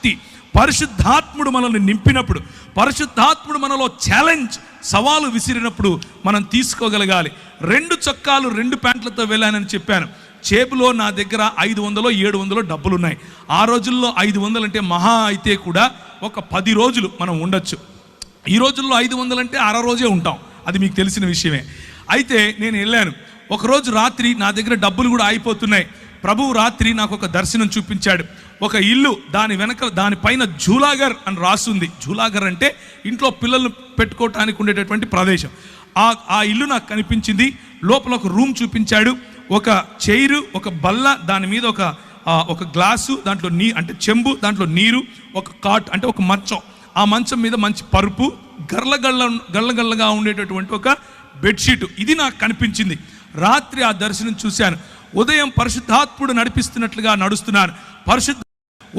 శక్తి, పరిశుద్ధాత్ముడు మనల్ని నింపినప్పుడు, పరిశుద్ధాత్ముడు మనలో ఛాలెంజ్, సవాలు విసిరినప్పుడు మనం తీసుకోగలగాలి. 2 చొక్కాలు 2 ప్యాంట్లతో వెళ్ళానని చెప్పాను. చేపులో నా దగ్గర 500 700 డబ్బులు ఉన్నాయి. ఆ రోజుల్లో 500 అంటే మహా అయితే కూడా ఒక 10 రోజులు మనం ఉండొచ్చు. ఈ రోజుల్లో 500 అంటే అర రోజే ఉంటాం, అది మీకు తెలిసిన విషయమే. అయితే నేను వెళ్ళాను. ఒకరోజు రాత్రి నా దగ్గర డబ్బులు కూడా అయిపోతున్నాయి. ప్రభువు రాత్రి నాకు ఒక దర్శనం చూపించాడు. ఒక ఇల్లు, దాని వెనక దానిపైన జూలాగర్ అని రాస్తుంది. జూలాగర్ అంటే ఇంట్లో పిల్లలు పెట్టుకోవటానికి ఉండేటటువంటి ప్రదేశం. ఆ ఇల్లు నాకు కనిపించింది. లోపల ఒక రూమ్ చూపించాడు. ఒక చైరు, ఒక బల్ల, దాని మీద ఒక గ్లాసు, దాంట్లో అంటే చెంబు, దాంట్లో నీరు, ఒక కాట్ అంటే ఒక మంచం, ఆ మంచం మీద మంచి పరుపు, గల్లగా ఉండేటటువంటి ఒక బెడ్షీట్. ఇది నాకు కనిపించింది. రాత్రి ఆ దర్శనం చూశాను. ఉదయం పరిశుద్ధాత్ముడు నడిపిస్తున్నట్లుగా నడుస్తున్నాను.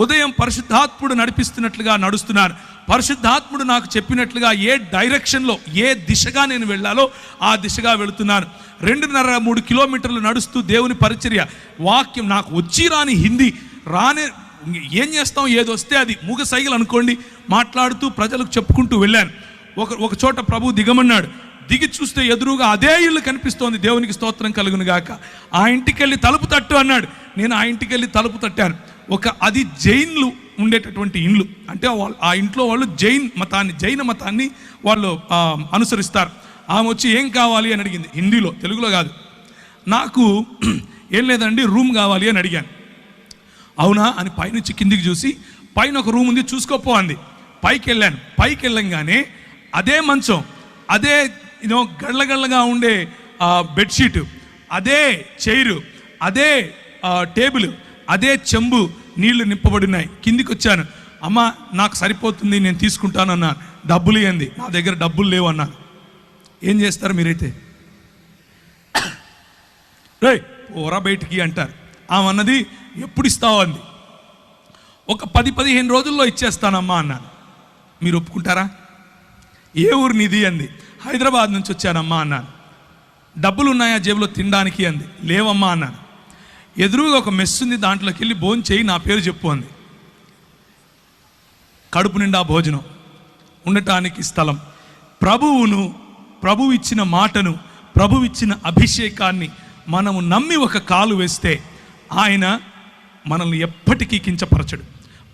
ఉదయం పరిశుద్ధాత్ముడు నడిపిస్తున్నట్లుగా నడుస్తున్నాను. పరిశుద్ధాత్ముడు నాకు చెప్పినట్లుగా ఏ డైరెక్షన్లో, ఏ దిశగా నేను వెళ్ళాలో ఆ దిశగా వెళుతున్నాను. 2.5-3 కిలోమీటర్లు నడుస్తూ దేవుని పరిచర్య, వాక్యం నాకు వచ్చి రాని హిందీ రానే, ఏం చేస్తాం, ఏదొస్తే అది మూగ సైగలు అనుకోండి, మాట్లాడుతూ ప్రజలకు చెప్పుకుంటూ వెళ్ళాను. ఒక చోట ప్రభు దిగమన్నాడు. దిగి చూస్తే ఎదురుగా అదే ఇల్లు కనిపిస్తోంది. దేవునికి స్తోత్రం కలుగును గాక. ఆ ఇంటికి వెళ్ళి తలుపు తట్టు అన్నాడు. నేను ఆ ఇంటికి వెళ్ళి తలుపు తట్టాను. అది జైన్లు ఉండేటటువంటి ఇల్లు. అంటే ఆ ఇంట్లో వాళ్ళు జైన మతాన్ని వాళ్ళు అనుసరిస్తారు. ఆమె వచ్చి ఏం కావాలి అని అడిగింది, హిందీలో, తెలుగులో కాదు. నాకు ఏం లేదండి, రూమ్ కావాలి అని అడిగాను. అవునా అని పైనుంచి కిందికి చూసి, పైన ఒక రూమ్ ఉంది చూసుకోపో అంది. పైకి వెళ్ళాను. పైకి వెళ్ళంగానే అదే మంచం, అదే గళ్ళగా ఉండే బెడ్షీట్, అదే చైరు, అదే టేబుల్, అదే చెంబు, నీళ్లు నింపబడినాయి. కిందికి వచ్చాను. అమ్మ నాకు సరిపోతుంది, నేను తీసుకుంటానన్నా. డబ్బులు ఇవ్వండి. నా దగ్గర డబ్బులు లేవు అన్నా. ఏం చేస్తారు మీరైతే? రే ఓరా బయటికి అంటారు. ఆమె అన్నది ఎప్పుడు ఇస్తావు అంది. ఒక 10-15 రోజుల్లో ఇచ్చేస్తానమ్మా అన్నాను. మీరు ఒప్పుకుంటారా? ఏ ఊరు నీది అంది. హైదరాబాద్ నుంచి వచ్చానమ్మా అన్నాను. డబ్బులు ఉన్నాయా జేబులో తినడానికి అంది. లేవమ్మా అన్నాను. ఎదురుగా ఒక మెస్ ఉంది, దాంట్లోకి వెళ్ళి భోజనం చేయి, నా పేరు చెప్పు అంది. కడుపు నిండా భోజనం, ఉండటానికి స్థలం. ప్రభువు ఇచ్చిన మాటను, ప్రభువు ఇచ్చిన అభిషేకాన్ని మనము నమ్మి ఒక కాలు వేస్తే ఆయన మనల్ని ఎప్పటికీ కించపరచడు.